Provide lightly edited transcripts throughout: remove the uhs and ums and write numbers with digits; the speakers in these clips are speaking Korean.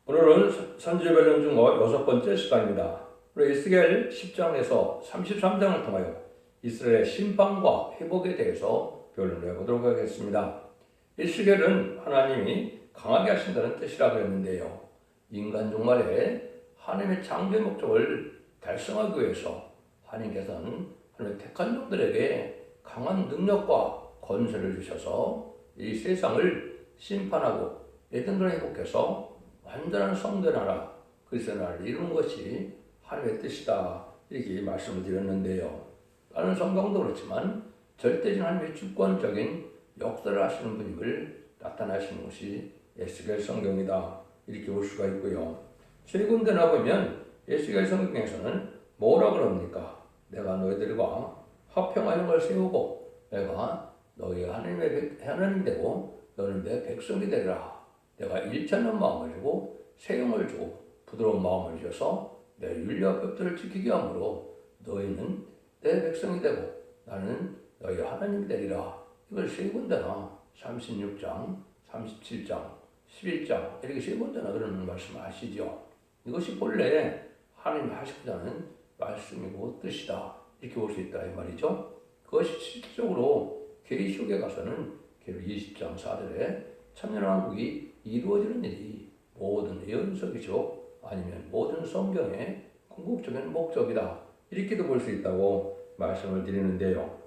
오늘은 선지배론 중 여섯 번째 시간입니다. 우리 에스겔 10장에서 33장을 통하여 이스라엘의 심판과 회복에 대해서 변론을 해보도록 하겠습니다. 에스겔은 하나님이 강하게 하신다는 뜻이라고 했는데요. 인간 종말에 하나님의 창조의 목적을 달성하기 위해서 하나님께서는 하나님의 택한 종들에게 강한 능력과 권세를 주셔서 이 세상을 심판하고 에덴을 회복해서 완전한 성전 나라, 그리스도의 나라를 이루는 것이 하나님의 뜻이다. 이렇게 말씀을 드렸는데요. 다른 성경도 그렇지만 절대적인 하나님의 주권적인 역사를 하시는 분임을 나타나시는 것이 에스겔 성경이다. 이렇게 볼 수가 있고요. 세 군데나 보면 에스겔 성경에서는 뭐라 그럽니까? 내가 너희들과 화평한 형을 세우고 내가 너희 하나님이 되고 너는 내 백성이 되리라. 내가 일천한 마음을 주고 세용을 주고 부드러운 마음을 주셔서 내 율례와 법들을 지키게 함으로 너희는 내 백성이 되고 나는 너희 하나님이 되리라. 이걸 세 군데나 36장, 37장, 11장 이렇게 세 군데나 그러는 말씀 아시죠? 이것이 본래 하나님이 하시고자 하는 말씀이고 뜻이다. 이렇게 볼 수 있다 이 말이죠. 그것이 실질적으로 계시록에 가서는 계시록 20장 4절에 천년왕국이 이루어지는 일이 모든 예언서기죠. 아니면 모든 성경의 궁극적인 목적이다. 이렇게도 볼 수 있다고 말씀을 드리는데요.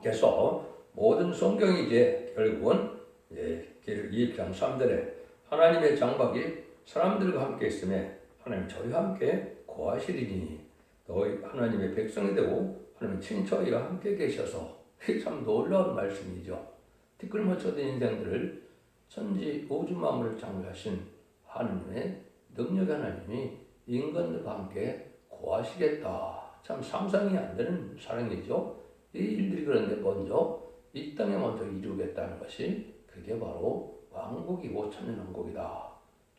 그래서 모든 성경이 이제 결국은 2장 3절에 하나님의 장막이 사람들과 함께 있음에 하나님 저희와 함께 거하시리니 너희 하나님의 백성이 되고 하나님 친처이와 함께 계셔서 참 놀라운 말씀이죠. 티끌모쳐든 인생들을 천지 우주 만물을 창조하신 하나님의 능력 하나님이 인간들과 함께 거하시겠다. 참 상상이 안 되는 사랑이죠. 이 일들이 그런데 먼저 이 땅에 먼저 이루겠다는 것이 그게 바로 왕국이고 천년왕국이다.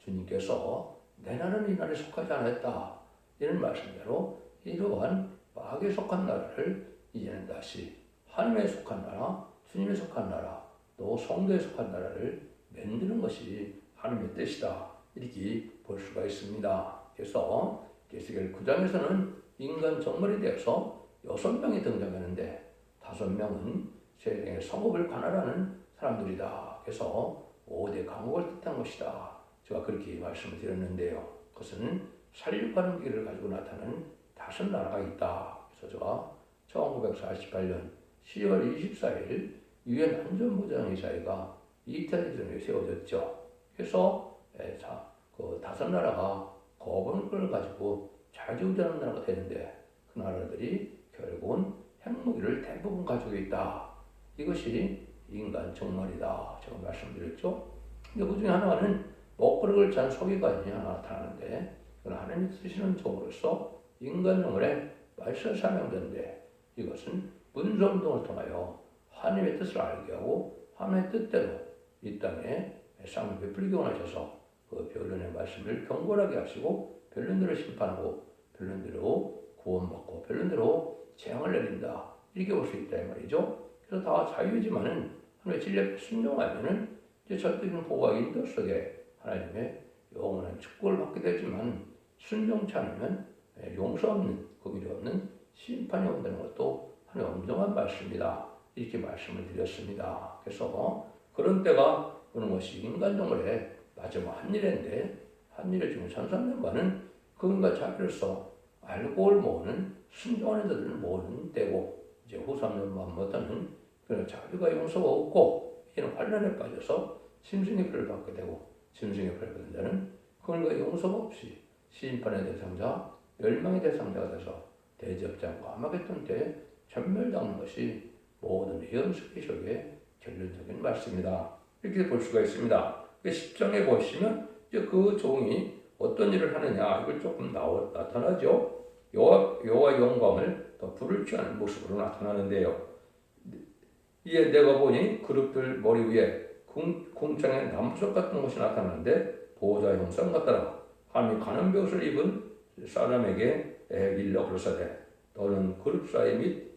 주님께서 내 나라는 이 나라에 속하지 않았다. 이런 말씀대로 이러한 마귀에 속한 나라를 이제는 다시 하나님에 속한 나라, 주님에 속한 나라, 또 성도에 속한 나라를 만드는 것이 하나님의 뜻이다. 이렇게 볼 수가 있습니다. 그래서 에스겔 9장에서는 인간 정말이 되어서 6명이 등장하는데 5명은 세상의 성읍을 관할하는 사람들이다. 그래서 5대 강국을 뜻한 것이다. 제가 그렇게 말씀을 드렸는데요. 그것은 살육하는 길을 가지고 나타나는 5 나라가 있다. 그래서 제가 1948년 10월 24일 유엔 안전보장이사회가 이태리 전에 세워졌죠. 그래서 그 5 나라가 거부권을 가지고 자주우자는 나라가 되는데 그 나라들이 결국은 핵무기를 대부분 가지고 있다. 이것이 인간 정말이다. 제가 말씀드렸죠. 근데 그 중에 하나는 먹거리를 잔 소비가 하나 나타나는데 그건 하나님이 쓰시는 종으로서 인간 정말에 말씀 사명된데 이것은 문서운동을 통하여 하나님의 뜻을 알게 하고 하나님의 뜻대로 이 땅에 쌍을 베풀기 원하셔서 그 변론의 말씀을 경건하게 하시고 변론대로 심판하고 변론대로 구원받고 변론대로 재앙을 내린다. 이렇게 볼 수 있다 이 말이죠. 그래서 다 자유지만은 하나님의 진리에 순종하면은 이제 절대적인 보호와 인도 속에 하나님의 영원한 축복을 받게 되지만 순종치 않으면 용서 없는 그 미래 없는 심판이 온다는 것도 하나님의 엄정한 말씀이다. 이렇게 말씀을 드렸습니다. 그래서 그런 때가 오는 것이 인간 정말의 마지막 한일인데 한일의 지금 1300만은 그인과 자기로서 알고를 모으는 순종하는 자들을 모으는 때고 이제 후 3년만 못하는 그런 자기가 용서가 없고 이는 환란에 빠져서 짐승의 피를 받게 되고 짐승의 피를 받은 자는 그인과 용서가 없이 심판의 대상자 멸망의 대상자가 돼서 대접장과 아마겟돈 때 전멸당하는 것이 모든 예언서기록의 결론적인 말씀이다. 이렇게 볼 수가 있습니다. 10장에 보시면 이제 그 종이 어떤 일을 하느냐 이걸 조금 나타나죠. 여호와 영광을 더 불을 취하는 모습으로 나타나는데요. 이에 내가 보니 그룹들 머리 위에 궁창에 나무석 같은 것이 나타나는데 보호자 형상 같더라. 하나님이 가는 벼옷을 입은 사람에게 일러 그러사대 너는 그룹 사이 및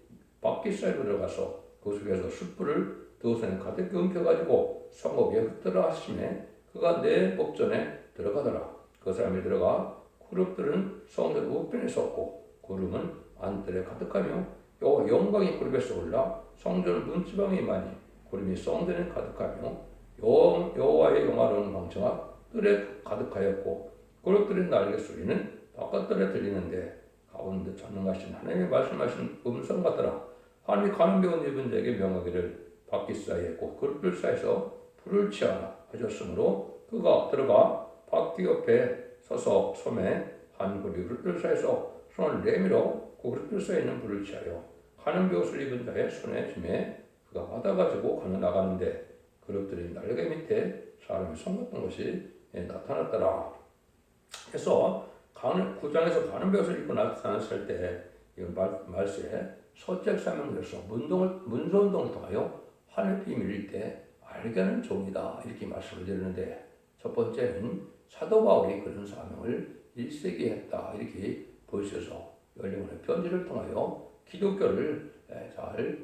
바퀴 사이로 들어가서 그 속에서 숯불을 두 손에 가득 엉켜가지고 성읍에 흩뜨려 하심에 그가 내 목전에 들어가더라. 그 사람이 들어가 그룹들은 성전 우편에 섰고 구름은 안뜰에 가득하며 영광이 구름에서 올라 성전 문지방에 임하니 구름이 성전에 가득하며 여호와의 영화로운 광채가 뜰에 가득하였고 그룹들의 날개 소리는 바깥뜰에 들리는데 가운데 전능하신 하나님의 말씀하신 음성 같더라. 하나님이 가는 배운 입은 자에게 명하기를 바퀴 사이에 있고 그릇들 사이에서 불을 취하라 하셨으므로 그가 들어가 바퀴 옆에 서서 섬에 한 구리 그릇들 사이에서 손을 내밀어 그 그릇들 사이에 있는 불을 취하여 가는 배옷을 입은 자의 손에 쥐매 그가 받아가지고 나가는데 그릇들이 날개 밑에 사람의 손 같은 것이 나타났더라. 그래서 구장에서 가는 배옷을 입고 나타났을 때 이건 말세에 서책 사명에서 문서운동을 통하여 하늘 비밀일 때 알게 하는 종이다 이렇게 말씀을 드리는데 첫 번째는 사도 바울이 그런 사명을 1세기에 했다 이렇게 보여주셔서 열린문의 편지를 통하여 기독교를 잘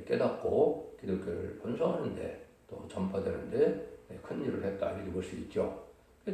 깨닫고 기독교를 번성하는데 또 전파되는데 큰 일을 했다 이렇게 볼 수 있죠.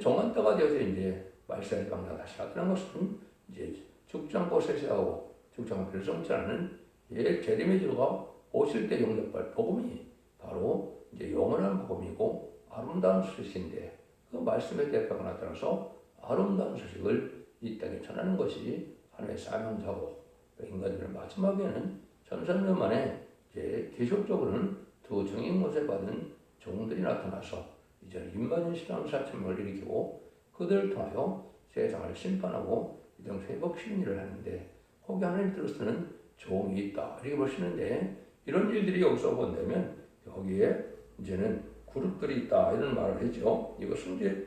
정한 때가 되어서 이제 말세의 강사가 다시 나타난 것은 이제 죽장고 세세하고 죽장고 별성치라는 제리메주가 오실 때 용접할 복음이 바로 이제 영원한 복음이고 아름다운 소식인데 그 말씀의 대표가 나타나서 아름다운 소식을 이 땅에 전하는 것이 하나님의 사명자고 인간들의 마지막에는 1300년 만에 이제 기술적으로는 두 정인 모세 받은 종들이 나타나서 이제 인간의 신앙사천명을 일으키고 그들을 통하여 세상을 심판하고 이런 회복시키는 일을 하는데 거기 하나님 뜻으로는 종이 있다 이렇게 보시는데 이런 일들이 여기서 본다면 여기에 이제는 그룹들이 있다 이런 말을 했죠. 이것은 이제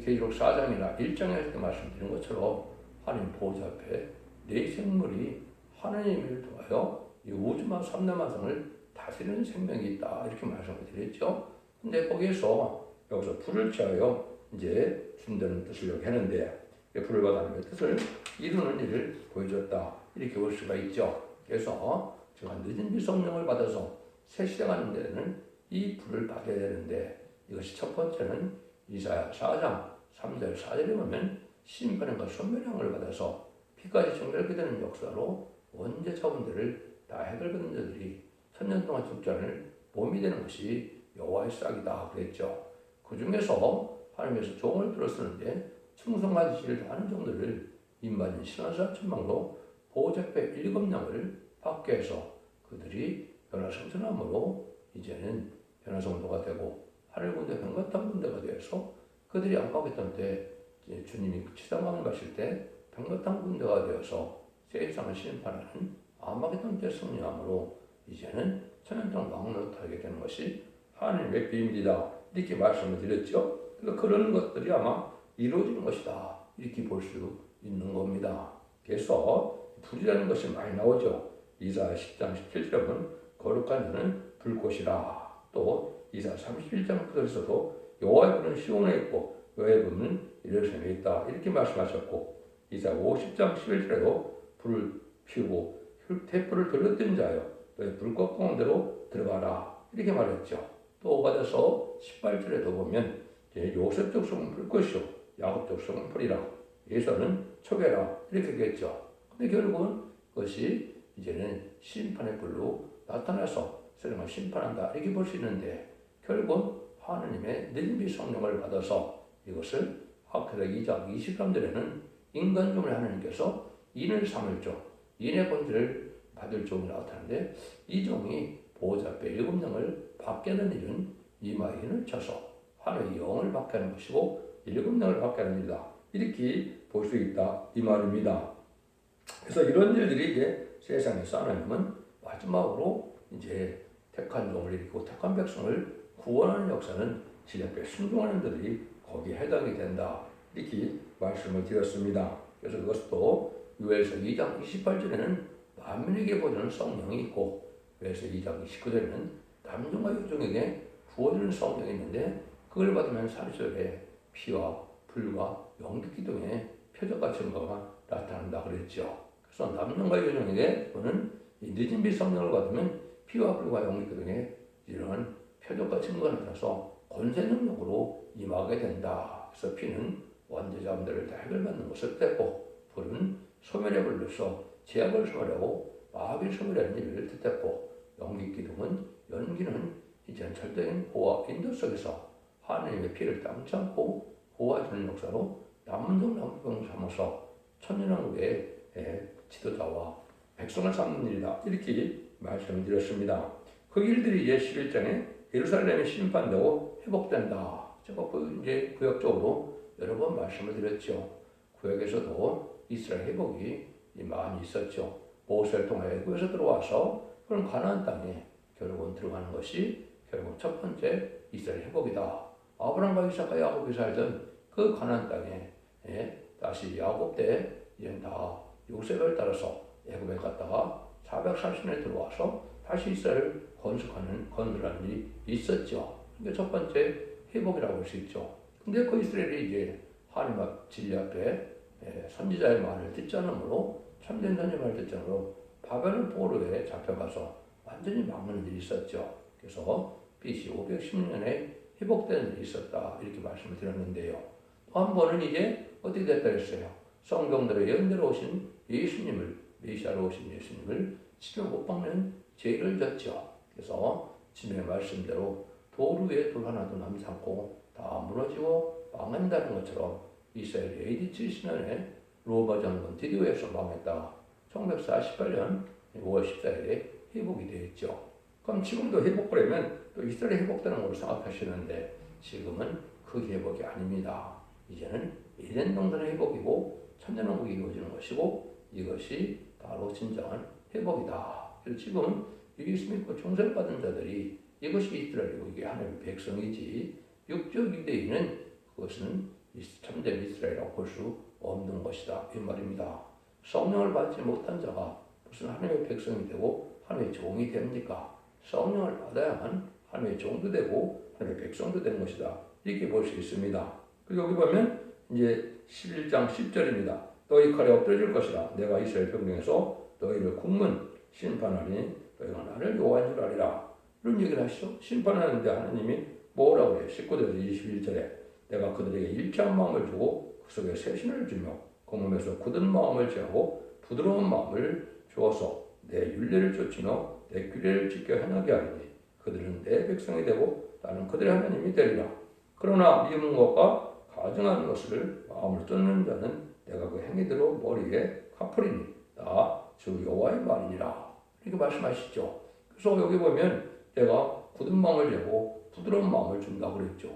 계시록 4장이나 1장에 할 때 말씀드린 것처럼 하나님 보좌 앞에 네 생물이 하나님을 통하여 이 우주만 3대만성을 다스리는 생명이 있다 이렇게 말씀을 드렸죠. 근데 거기에서 여기서 불을 취하여 이제 준다는 뜻을 여기 했는데 불을 받아 하나님의 뜻을 이루는 일을 보여줬다 이렇게 볼 수가 있죠. 그래서 제가 늦은 비 성령을 받아서 새 시작하는 데는 이 불을 받아야 되는데 이것이 첫 번째는 이사야 4장 3절 4절에 보면 심판과 선멸형을 받아서 피까지 정결게 되는 역사로 원죄 자본들을 다 해결받는 자들이 천년 동안 죽지 않을 몸이 되는 것이 여호와의 싹이다 그랬죠. 그 중에서 하나님께서 종을 들었었는데 충성한 지시를 다하는 종들을 인반인 신원사 천망로 보호자배 7명을 받게 해서 그들이 변화성천함으로 이제는 변화성도가 되고 하늘군대 병거탄 군대가 되어서 그들이 안팎했던 때 주님이 지상강을 가실 때 병거탄 군대가 되어서 세상을 심판하는 아마겟돈 때 승리함으로 이제는 천연동 왕노릇 하게 되는 것이 하나님의 비밀이다 이렇게 말씀을 드렸죠. 그러니까 그런 것들이 아마 이루어지는 것이다 이렇게 볼 수 있는 겁니다. 그래서 불이라는 것이 많이 나오죠. 이사야 10장 17절에 보면 거룩한 자는 불꽃이라 또 이사야 31장 9절에서도 여호와의 불은 시온에 있고 여호와의 불은 예루살렘에 있다 이렇게 말씀하셨고 이사야 50장 11절에도 불을 피우고 횃불을 돌렸던 자여 너의 불꽃 가운데로 들어가라 이렇게 말했죠. 또 오가다서 18절에도 보면 요셉 족속은 불꽃이요 야곱 족속은 불이라 예서는 초계라 이렇게 했겠죠. 근데 결국은 그것이 이제는 심판의 불로 나타나서 세상을 심판한다 이렇게 볼 수 있는데 결국 하나님의 능비 성령을 받아서 이것을 학교력 2장 23절에는 인간종을 하나님께서 인을 삼을 종, 인의 본질을 받을 종이 나타나는데 이 종이 보호자 앞에 7명을 받게 하는 일은 이마인을 쳐서 하나의 영을 받게 하는 것이고 7명을 받게 하는 일이다 이렇게 볼 수 있다 이 말입니다. 그래서 이런 일들이 이제 세상에서 하나님은 마지막으로 이제 택한 종을 일으키고 택한 백성을 구원하는 역사는 지 앞에 순종하는 자들이 거기에 해당이 된다 이렇게 말씀을 드렸습니다. 그래서 그것도 요엘서 2장 28절에는 만민에게 보여주는 성령이 있고 요엘서 2장 29절에는 남종과 여종에게 부어주는 성령이 있는데 그걸 받으면 30절에 피와 불과 영특기둥의 표적과 증거가 나타난다 그랬죠. 그래서 남종과 여종에게 또는 이 늦은 비 성령을 받으면 피와 불과 영특기둥의 이런 표적과 증거가 나타나서 권세 능력으로 임하게 된다. 그래서 피는 원죄자들을 다 해결받는 것을 뜻했고 불은 소멸의 불로서 제약을 소멸하고 마귀를 소멸하는 일을 뜻했고 연기 기둥은 연기는 이제는 절대적인 보호와 인도 속에서 하나님의 피를 땅지 않고 보호해주는 역사로 남문동 남북을 삼아서 천년왕국의 지도자와 백성을 삼는 일이다. 이렇게 말씀을 드렸습니다. 그 일들이 이제 11장에 예루살렘이 심판되고 회복된다. 제가 이제 구역적으로 여러 번 말씀을 드렸죠. 구역에서도 이스라엘 회복이 많이 있었죠. 모세를 통해 애굽에서 들어와서 그런 가나안 땅에 결국은 들어가는 것이 결국 첫 번째 이스라엘 회복이다. 아브라함과 이삭과 야곱이 살던 그 가나안 땅에 다시 야곱 때 이제 다 요셉을 따라서 애굽에 갔다가 440년에 들어와서 다시 이스라엘을 건설하는 일이 있었죠. 이게 첫 번째 회복이라고 할 수 있죠. 근데 그 이스라엘이 이제 하나님 앞 진리 앞에 선지자의 말을 듣지 않으므로 참된 선지자의 말을 듣지 않으므로 바벨론 포로에 잡혀가서 완전히 망하는 일이 있었죠. 그래서 BC 516년에 회복되는 일이 있었다. 이렇게 말씀을 드렸는데요. 또 한 번은 이제 어떻게 됐다 했어요. 성경대로 예언대로 오신 예수님을, 메시아로 오신 예수님을 집에 못 박는 죄를 졌죠. 그래서 지금의 말씀대로 돌 위에 돌 하나도 남지 않고 다 무너지고 망한다는 것처럼 이스라엘이 AD 70년에 로마 장군 디디오에서 망했다. 1948년 5월 14일에 회복이 되었죠. 그럼 지금도 회복하려면 또 이스라엘이 회복되는 걸로 생각하시는데 지금은 그 회복이 아닙니다. 이제는 에덴 동산의 회복이고 천년왕국이 이루어지는 것이고 이것이 바로 진정한 회복이다. 그래서 지금 예수 믿고 중생받은 자들이 이것이 이스라엘이고 이게 하나님의 백성이지 육적 유대인은 그것은 참된 이스라엘이라고 볼 수 없는 것이다. 이 말입니다. 성령을 받지 못한 자가 무슨 하나님의 백성이 되고 하나님의 종이 됩니까? 성령을 받아야만 하나님의 종도 되고 하나님의 백성도 되는 것이다. 이렇게 볼 수 있습니다. 그리고 여기 보면 이제 11장 10절입니다. 너희 칼에 엎드려질 것이라. 내가 이스라엘 평경에서 너희를 국문 심판하니 너희가 나를 여호와인 줄 아리라. 이런 얘기를 하시죠. 심판하는데 하나님이 뭐라고 해요? 19절에서 21절에 내가 그들에게 일치한 마음을 주고 그 속에 새신을 주며 그 몸에서 굳은 마음을 제하고 부드러운 마음을 주어서 내 율례를 쫓으며 내 규례를 지켜 행하게 하리니 그들은 내 백성이 되고 나는 그들의 하나님이 되리라. 그러나 미운 것과 가증한 것을 마음을 쫓는 자는 내가 그 행위대로 머리에 갚으리니 나 주 여호와의 말이니라. 이렇게 말씀하시죠. 그래서 여기 보면 내가 굳은 마음을 재고 부드러운 마음을 준다고 그랬죠.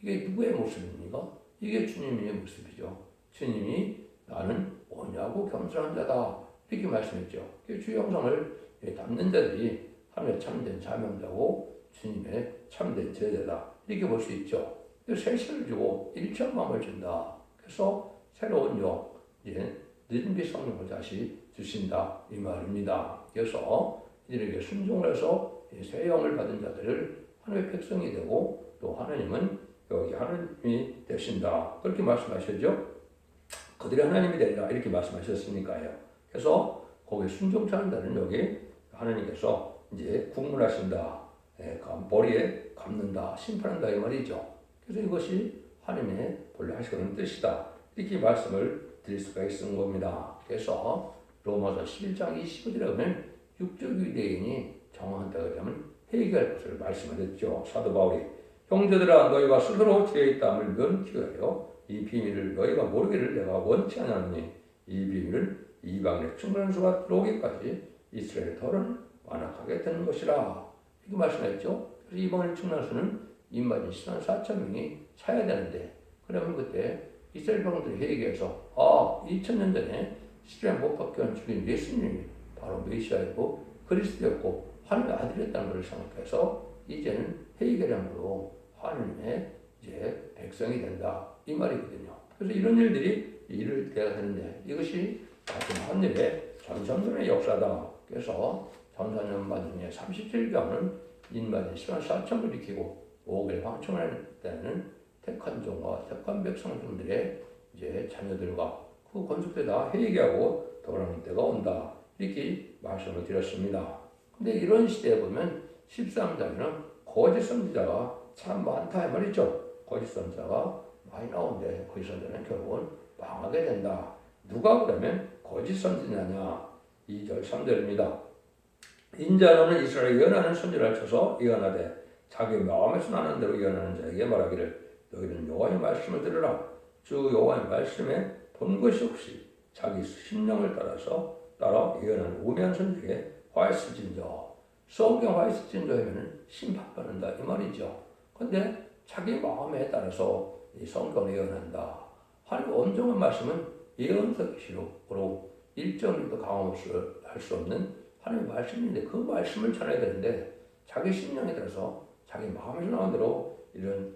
이게 누구의 모습입니까? 이게 주님의 모습이죠. 주님이 나는 온유하고 겸손한 자다. 이렇게 말씀했죠. 주 형상을 담는 자들이 하나님의 참된 자명자고 주님의 참된 제자다. 이렇게 볼 수 있죠. 새 신을 주고 일치한 마음을 준다. 그래서 새로운 영, 늦은 빛 성령을 다시 주신다. 이 말입니다. 그래서 이들에게 순종을 해서 새 영을 받은 자들을 하나님의 백성이 되고 또 하나님은 여기 하나님이 되신다. 그렇게 말씀하셨죠. 그들이 하나님이 되리라. 이렇게 말씀하셨으니까요. 그래서 거기에 순종치 않은 자는 여기 하나님께서 이제 국문하신다. 머리에 감는다. 심판한다. 이 말이죠. 그래서 이것이 하나님의 본래 하시는 뜻이다. 이렇게 말씀을 드릴 수가 있는 겁니다. 그래서 로마서 11장 25절에 보면 육적 유대인이 정황한 때가 되면 회개할 것을 말씀하셨죠. 사도 바울이 형제들아 너희가 스스로 죄에 있다함을 면치게 하여 이 비밀을 너희가 모르기를 내가 원치 않았니 이 비밀은 이방인의 충분한 수가 들어오기까지 이스라엘의 덜은 완악하게 되는 것이라. 이렇게 말씀했죠. 그래서 이방인의 충분한 수는 입맞은 14만 4천 명이 차야 되는데 그러면 그때 이스라엘 백성들이 회개해서 2000년 전에 십자가에 못 박혀 죽인 예수님이 바로 메시아이고 그리스도였고 하나님의 아들이었다는 것을 생각해서 이제는 회개량으로 하나님의 이제 백성이 된다 이 말이거든요. 그래서 이런 일들이 이룰 때가 되는데 이것이 같은 하늘의 전선전의 역사다. 그래서 전선전만 중에 37경은 인맞은 14만 4천을 일으키고 5개를 방청할 때는 택한 종과 택한 백성들의 이제 자녀들과 그 건축되다 회개하고 돌아오는 때가 온다. 이렇게 말씀을 드렸습니다. 근데 이런 시대에 보면 13장에는 거짓 선지자가 참 많다 이 말이죠. 거짓 선자가 많이 나오는데 거짓 선자는 결국은 망하게 된다. 누가 그러면 거짓 선지자냐? 2절 3절입니다. 인자 너는 이스라엘 예언하는 선지를 쳐서 예언하되 자기 마음에서 나는 대로 예언하는 자에게 말하기를 너희는 여호와의 말씀을 들으라. 주 여호와의 말씀에 본 것이 없이 자기 심령을 따라 예언하는 우매한 선지에게 화했을진저. 성경 화했을진저이면 심판받는다 이 말이죠. 근데 자기 마음에 따라서 이 성경을 예언한다. 하나님 온전한 말씀은 예언서 기록으로 일정도 강함없이 할 수 없는 하나님의 말씀인데 그 말씀을 전해야 되는데 자기 심령에 따라서 자기 마음에서 나온 대로 이런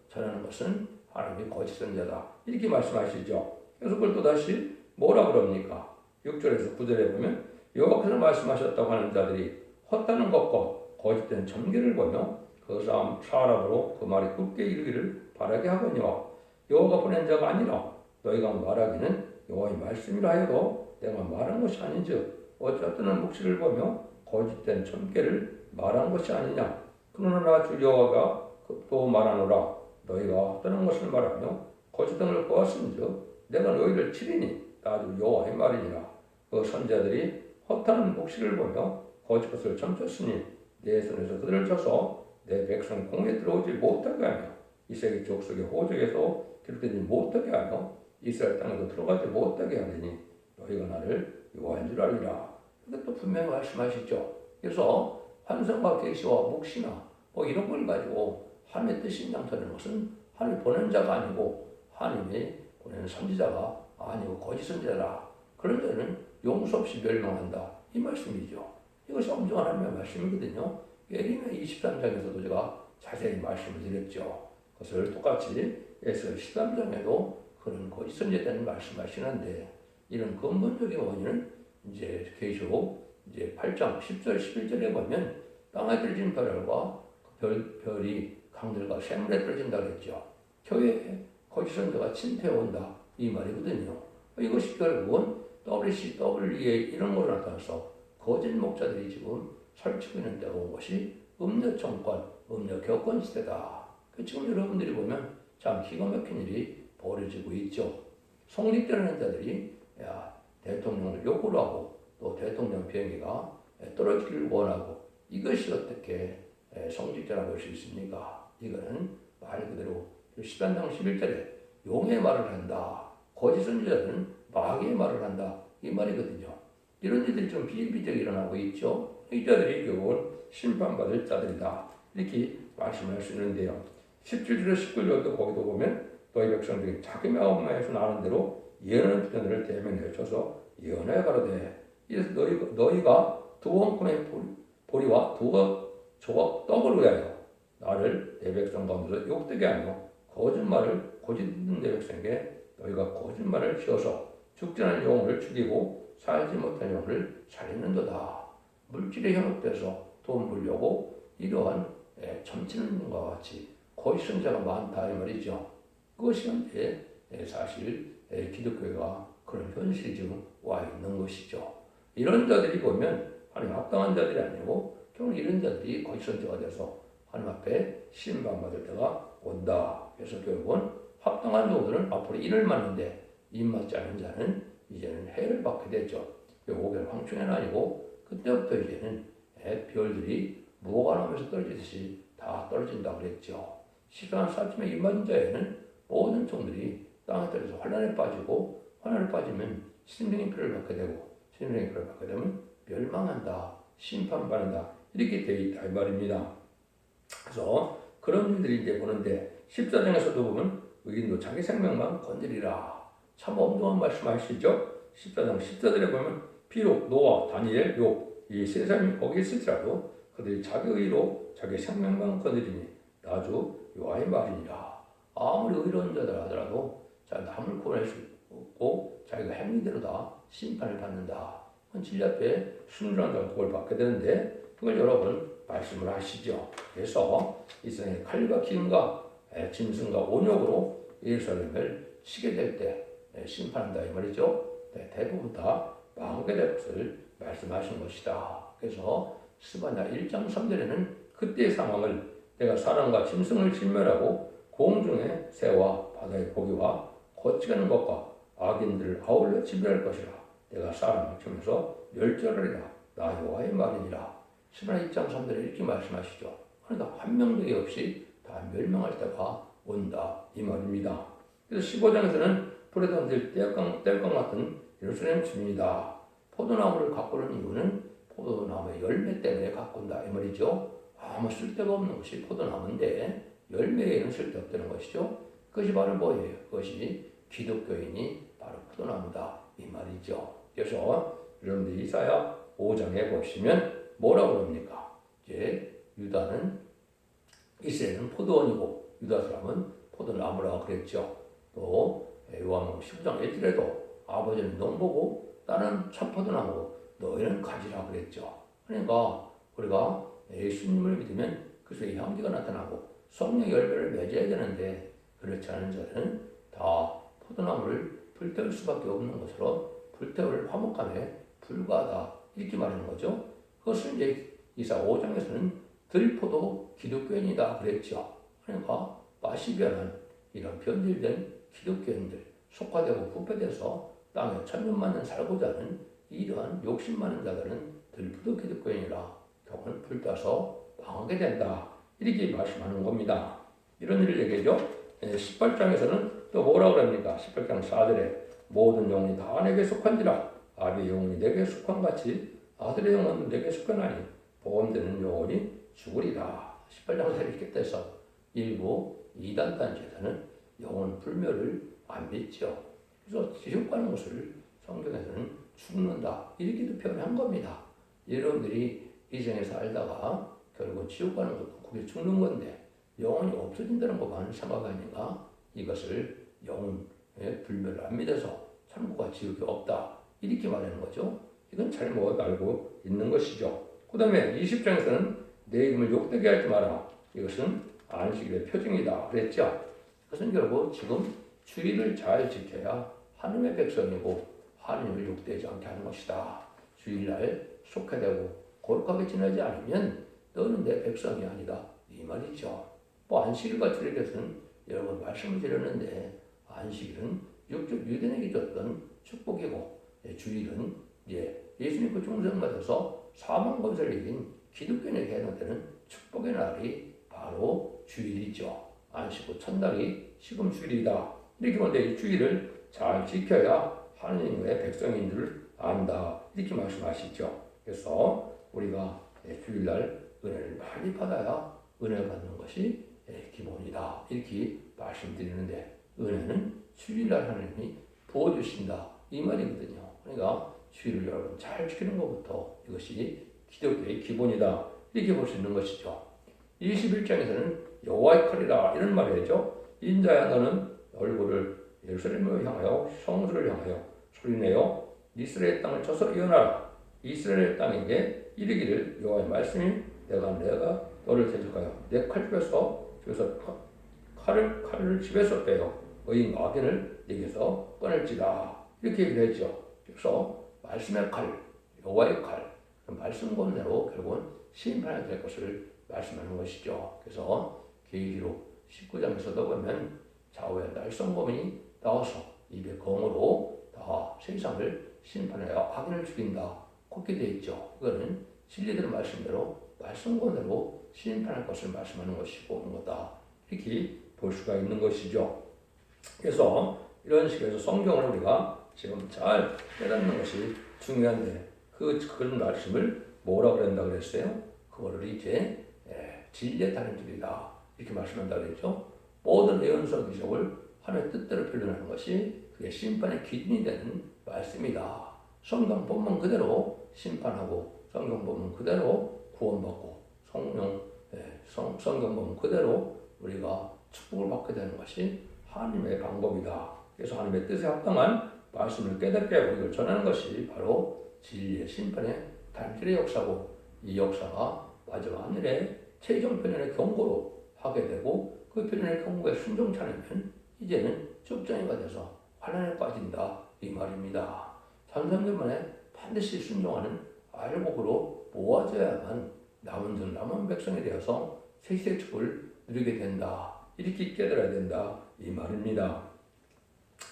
전하는 것은 하나님이 거짓 선지자다. 이렇게 말씀하시죠. 그래서 그걸 또다시 뭐라 그럽니까? 6절에서 9절에 보면 여호와께서 말씀하셨다고 하는 자들이 헛다는 것과 거짓된 점괘를 보며 그 사람으로 그 말이 굳게 이르기를 바라게 하거니와 여호와가 보낸 자가 아니라 너희가 말하기는 여호와의 말씀이라 하여도 내가 말한 것이 아닌즉 어쨌든 묵시를 보며 거짓된 점괘를 말한 것이 아니냐. 그러나 주 여호와가 또 말하노라. 너희가 떠난 것을 말하며 거짓등을 보았은즉 내가 너희를 치리니 나주 여호와의 말이니라. 그 선자들이 허탄한 묵시를 보며 거짓 것을 점쳤으니 내 손에서 그들을 쳐서 내 백성 공에 들어오지 못하게 하며 이스라엘 족속의 호적에서 기록되지 못하게 하며 이스라엘 땅에도 들어가지 못하게 하리니 너희가 나를 여호와인 줄 알리라. 근데 또 분명히 말씀하시죠. 그래서 환상과 계시와 묵시나 뭐 이런 걸 가지고 하나님의 뜻이 나타내는 것은 하나님이 보낸 자가 아니고 하나님이 보내는 선지자가 아니고 거짓 선지자라. 그런 자는 용서 없이 멸망한다. 이 말씀이죠. 이것이 엄중한 하나님의 말씀이거든요. 예레미야 23장에서도 제가 자세히 말씀을 드렸죠. 그것을 똑같이 에스겔 13장에도 그런 거짓 선지자는 말씀하시는데 이런 근본적인 원인은 이제 계시록 이제 8장 10절 11절에 보면 땅에 떨어진 별과 별이 강들과 샘물에 떨어진다 그랬죠. 교회에 거짓 선지자가 침투해 온다 이 말이거든요. 이것이 결국은 WCWA 이런 걸로 나타나서 거짓 목자들이 지금 설치고 있는 데가 온 것이 음료 정권, 음료 교권 시대다. 지금 여러분들이 보면 참 기가 막힌 일이 벌어지고 있죠. 성립되는 자들이 대통령을 요구를 하고 또 대통령 비행기가 떨어지기를 원하고 이것이 어떻게 성직자라고 할 수 있습니까? 이거는 말 그대로 13장 11절에 용의 말을 한다. 거짓 선지자들은 마귀의 말을 한다. 이 말이거든요. 이런 일들이 좀 비일비재하게 일어나고 있죠. 이 자들이 결국은 심판받을 자들이다. 이렇게 말씀할 수 있는데요. 17절에 19절도 거기도 보면 너희 백성들이 자기 마음에서 나는 대로 예언하는 자들을 대면에 쳐서 예언하여 가로되 이래서 너희가 두 원권의 보리와 두 조각 떡을 위하여 나를 내 백성 가운데서 욕되게 하며 거짓말을 고집는 내 백성에게 너희가 거짓말을 지어서 죽지 않은 영혼을 죽이고 살지 못한 영혼을 살리는도다. 물질에 현혹돼서 돈 벌려고 이러한 점치는 것과 같이 거짓 선지자가 많다 이 말이죠. 그것이 현재 사실 기독교가 그런 현실이 지금 와 있는 것이죠. 이런 자들이 보면 하나님 합당한 자들이 아니고 결국 이런 자들이 거짓 선지자가 돼서 하나님 앞에 심판받을 때가 온다. 그래서 결국은 합당한 종들은 앞으로 인을 맞는데 인 맞지 않은 자는 이제는 해를 받게 되죠. 오별 황충은 아니고 그때부터 이제는 별들이 무관하면서 떨어지듯이 다 떨어진다고 그랬죠. 시간 사쯤에 인 맞은 자에는 모든 종들이 땅에 떨어져서 환란에 빠지고 환란에 빠지면 생명의 피를 받게 되고 생명의 피를 받게 되면 멸망한다. 심판받는다. 이렇게 되어 있다 이 말입니다. 그래서 그런 일들이 이제 보는데 14장에서도 보면 의인도 자기 생명만 건드리라. 참 엄중한 말씀하시죠. 14장 14절에 보면 비록 노아, 다니엘, 욥 이 세 사람이 거기 있을지라도 그들이 자기 의로 자기 생명만 건드리니 나주 여호와의 말이니라. 아무리 의로운 자들 하더라도 남을 구원할 수 없고 자기가 행위대로 다 심판을 받는다. 그건 진리 앞에 순전한 자가 그걸 받게 되는데 그걸 여러 번 말씀을 하시죠. 그래서 이스라엘이 칼과 기름과 짐승과 온역으로 예루살렘을 치게 될 때 심판한다 이 말이죠. 대부분 다 망하게 될 것을 말씀하신 것이다. 그래서 스바냐 1장 3절에는 그때의 상황을 내가 사람과 짐승을 진멸하고 공중의 새와 바다의 고기와 거치가는 것과 악인들을 아울러 지배할 것이라. 내가 사람을 통해서 멸절하리라. 나 여호와의 말이니라. 시므라 2장 3절에 이렇게 말씀하시죠. 그러니까 한 명도 없이 다 멸망할 때가 온다 이 말입니다. 그래서 15장에서는 불에 던질 땔감 같은 예루살렘 주민이다. 포도나무를 가꾸는 이유는 포도나무의 열매 때문에 가꾼다 이 말이죠. 아무 쓸데가 없는 것이 포도나무인데 열매에는 쓸데없다는 것이죠. 그것이 바로 뭐예요? 그것이 기독교인이 바로 포도나무다 이 말이죠. 그래서 여러분들 이사야 5장에 보시면 뭐라고 그럽니까? 이제 유다는 이스라엘은 포도원이고 유다 사람은 포도나무라고 그랬죠. 또 요한복음 15장 1절에도 아버지는 농부고 나는 참포도나무고 너희는 가지라 그랬죠. 그러니까 우리가 예수님을 믿으면 그 속에 향기가 나타나고 성령의 열매를 맺어야 되는데 그렇지 않은 자들은 다 포도나무를 불태울 수밖에 없는 것으로 불태울 화목함에 불과하다 이렇게 말하는 거죠. 그것을 이제 이사 5장에서는 들포도 기독교인이다 그랬죠. 그러니까 맛이 변한 이런 변질된 기독교인들 속화되고 부패돼서 땅에 천년만년 살고자 하는 이러한 욕심 많은 자들은 들포도 기독교인이라 경을 불타서 망하게 된다 이렇게 말씀하는 겁니다. 이런 일을 얘기하죠. 18장에서는 또 뭐라고 합니까? 18장 4절에 모든 영혼이 다 내게 속한지라 아비의 영혼이 내게 속한 같이 아들의 영혼도 내게 속하나니 보험되는 영혼이 죽으리라. 18장에서 이렇게 돼서 일부 이단 단체에서는 영혼 불멸을 안 믿죠. 그래서 지옥 가는 것을 성경에서는 죽는다 이렇게도 표현한 겁니다. 여러분들이 이 생에 살다가 결국 지옥 가는 것도 그게 죽는 건데 영혼이 없어진다는 것만 생각하니까 이것을 영혼의 불멸을 안 믿어서 천국과 지옥이 없다 이렇게 말하는 거죠. 이건 잘못 알고 있는 것이죠. 그 다음에 20장에서는 내 이름을 욕되게 하지 마라. 이것은 안식일의 표징이다 그랬죠. 그것은 결국 지금 주일을 잘 지켜야 하나님의 백성이고 하나님을 욕되지 않게 하는 것이다. 주일날 속회되고 거룩하게 지내지 않으면 너는 내 백성이 아니다 이 말이죠. 뭐 안식일과 주일에서는 여러 번 말씀을 드렸는데 안식일은 육적 유대인에게 줬던 축복이고 주일은 예수님 그 중생받아서 사망 권세를 이긴 기독교인에게 해당되는 축복의 날이 바로 주일이죠. 안식 후 첫날이 시금 주일이다. 이렇게 보는데 이 주일을 잘 지켜야 하나님의 백성인 줄 안다. 이렇게 말씀하시죠. 그래서 우리가 주일날 은혜를 많이 받아야 은혜를 받는 것이 기본이다. 이렇게 말씀드리는데 은혜는 주일날 하나님이 부어주신다. 이 말이거든요. 그러니까 주일을 여러분 잘 지키는 것부터 이것이 기독교의 기본이다. 이렇게 볼 수 있는 것이죠. 21장에서는 여호와의 칼이라 이런 말을 하죠. 인자야 너는 얼굴을 예루살렘을 향하여 성소를 향하여 소리내어 이스라엘 땅을 쳐서 이어나라. 이스라엘 땅에게 이르기를 여호와의 말씀이 내가 너를 대적하여 내 칼집에서 칼을 집에서 빼어 의인 악인을 네게서 꺼낼지라 이렇게 얘기를 했죠. 그래서 말씀의 칼, 여호와의 칼, 말씀권대로 결국은 심판해야 될 것을 말씀하는 것이죠. 그래서 계시록 19장에서도 보면 좌우에 날성검이 나와서 입의 검으로 다 세상을 심판하여 악인을 죽인다. 그렇게 되어 있죠. 이거는 진리들의 말씀대로 말씀권대로 심판할 것을 말씀하는 것이고 온 거다. 이렇게 볼 수가 있는 것이죠. 그래서 이런 식으로 성경을 우리가 지금 잘 깨닫는 것이 중요한데 그런 말씀을 뭐라고 그런다 그랬어요? 그거를 이제 진리의 단줄이다 이렇게 말씀한다 그랬죠. 모든 예언서 기록을 하나님의 뜻대로 표현하는 것이 그게 심판의 기준이 되는 말씀이다. 성경 본문 그대로 심판하고 성경 본문 그대로 구원받고 성경 본문 그대로 우리가 축복을 받게 되는 것이 하나님의 방법이다. 그래서 하나님의 뜻에 합당한 말씀을 깨닫게 하고 이걸 전하는 것이 바로 진리의 심판의 단줄의 역사고 이 역사가 마지막 하늘의 최종 표현의 경고로 하게 되고 그 표현의 경고에 순종치 않으면 이제는 적정이가 돼서 환난에 빠진다 이 말입니다. 3,000년 만에 반드시 순종하는 알곡으로 모아져야만 남은 백성이 되어서 새시대 축복을 누리게 된다. 이렇게 깨달아야 된다. 이 말입니다.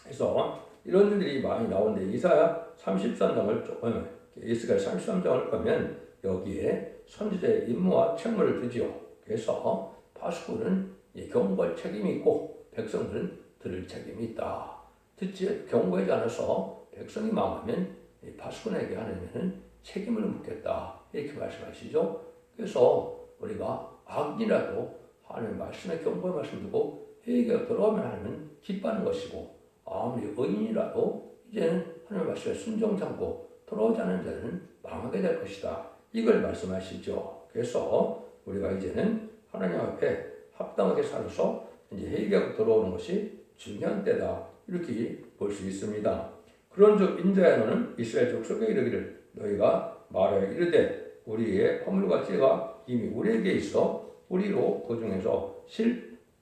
그래서 이런 일들이 많이 나오는데 이사야 33장을 조금 에스겔 33장을 보면 여기에 선지자의 임무와 책무를 두지요. 그래서 파수꾼은 경고할 책임이 있고 백성들은 들을 책임이 있다. 듣지 경고하지 않아서 백성이 망하면 파수꾼에게 하나님은 책임을 묻겠다. 이렇게 말씀하시죠. 그래서 우리가 악인이라도 하나님의 말씀에 경고의 말씀 두고 회개가 돌아오면 하나님은 기뻐하는 것이고 아무리 의인이라도 이제는 하나님의 말씀에 순종치 않고 돌아오지 않은 자는 망하게 될 것이다. 이걸 말씀하시죠. 그래서 우리가 이제는 하나님 앞에 합당하게 살아서 이제 회개하고 돌아오는 것이 중요한 때다. 이렇게 볼 수 있습니다. 그런즉 인자야 너는 이스라엘 족속에 이르기를 너희가 말하여 이르되 우리의 허물과 죄가 이미 우리에게 있어 우리로 그 중에서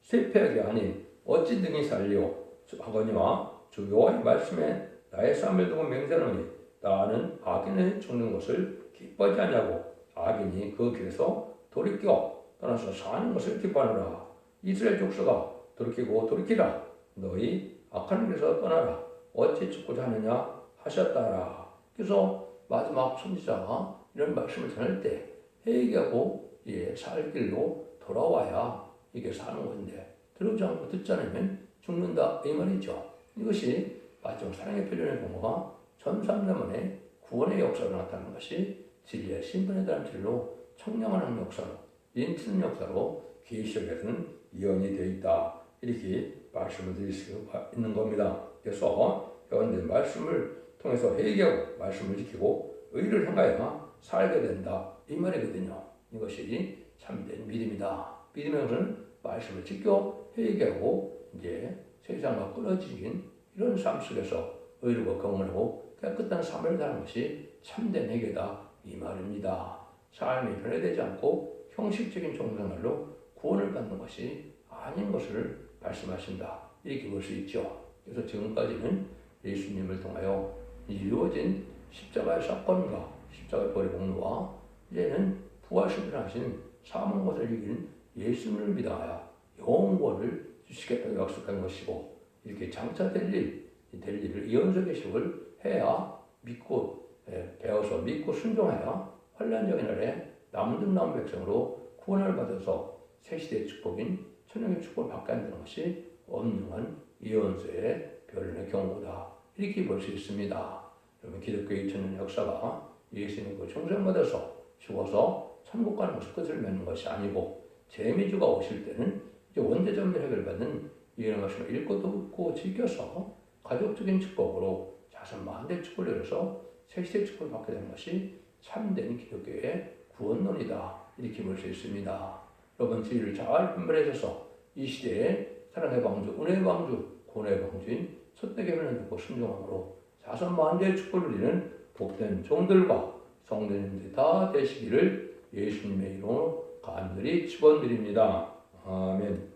실패하게 하니 어찌 능히 살리오 하거니와 주 여호와의 말씀에 나의 삶을 두고 맹세하노니 나는 악인을 죽는 것을 기뻐하지 않냐고 악인이 그 길에서 돌이켜 떠나서 사는 것을 기뻐하노라. 이스라엘 족속아 돌이키고 돌이키라. 너희 악한 길에서 떠나라. 어찌 죽고자 하느냐 하셨다라. 그래서 마지막 선지자가 이런 말씀을 전할 때 회개하고 살 길로 돌아와야 이게 사는 건데 들어오지 않고 듣지 않으면 죽는다 이 말이죠. 이것이 마지막 사랑의 표현의 경우가 1300만의 구원의 역사로 나타나는 것이 진리의 신분에 대한 진리로 청량하는 역사로 인치는 역사로 계시록에서는 예언이 되어 있다. 이렇게 말씀을 드릴 수가 있는 겁니다. 그래서 여러분들 말씀을 통해서 회개하고 말씀을 지키고 의를 행하여 살게 된다. 이 말이거든요. 이것이 참된 믿음이다. 믿음의 것은 말씀을 지켜 회개하고 이제 세상과 끊어진 이런 삶 속에서 의롭고 경건하고 깨끗한 삶을 사는 것이 참된 회개다. 이 말입니다. 삶이 변화되지 않고 형식적인 종생활로 구원을 받는 것이 아닌 것을 말씀하신다. 이렇게 볼 수 있죠. 그래서 지금까지는 예수님을 통하여 이루어진 십자가의 사건과 십자가의 벌의 공로와 이제는 부활신하신 사망 것을 이긴 예수님을 믿어야 영원을 주시겠다고 약속한 것이고 이렇게 장차될 일을 예언서 계시록을 해야 믿고 배워서 믿고 순종하여 환난적인 날에 남은 백성으로 구원을 받아서 새시대의 축복인 천국의 축복을 받게 한다는 것이 엄중한 예언서의 변론의 경고다. 이렇게 볼 수 있습니다. 여러분 기독교의 2000년 역사가 예수님과 중생받아서 죽어서 천국 가는 것을 끝을 맺는 것이 아니고 재미주가 오실 때는 이제 원대전멸 해결받는 예언의 말씀을 읽고 듣고 지켜서 가족적인 축복으로 자손 만대 축복을 이뤄서 새시대 축복을 받게 되는 것이 참된 기독교의 구원론이다. 이렇게 볼 수 있습니다. 여러분 진리를 잘 분별하셔서 이 시대에 사랑의 방주, 은혜의 방주, 고뇌의 방주인 첫대의 변을 듣고 순종함으로 자손 만대의 축복을 누리는 복된 종들과 성도님들이 다 되시기를 예수님의 이름으로 간절히 축원드립니다. 아멘.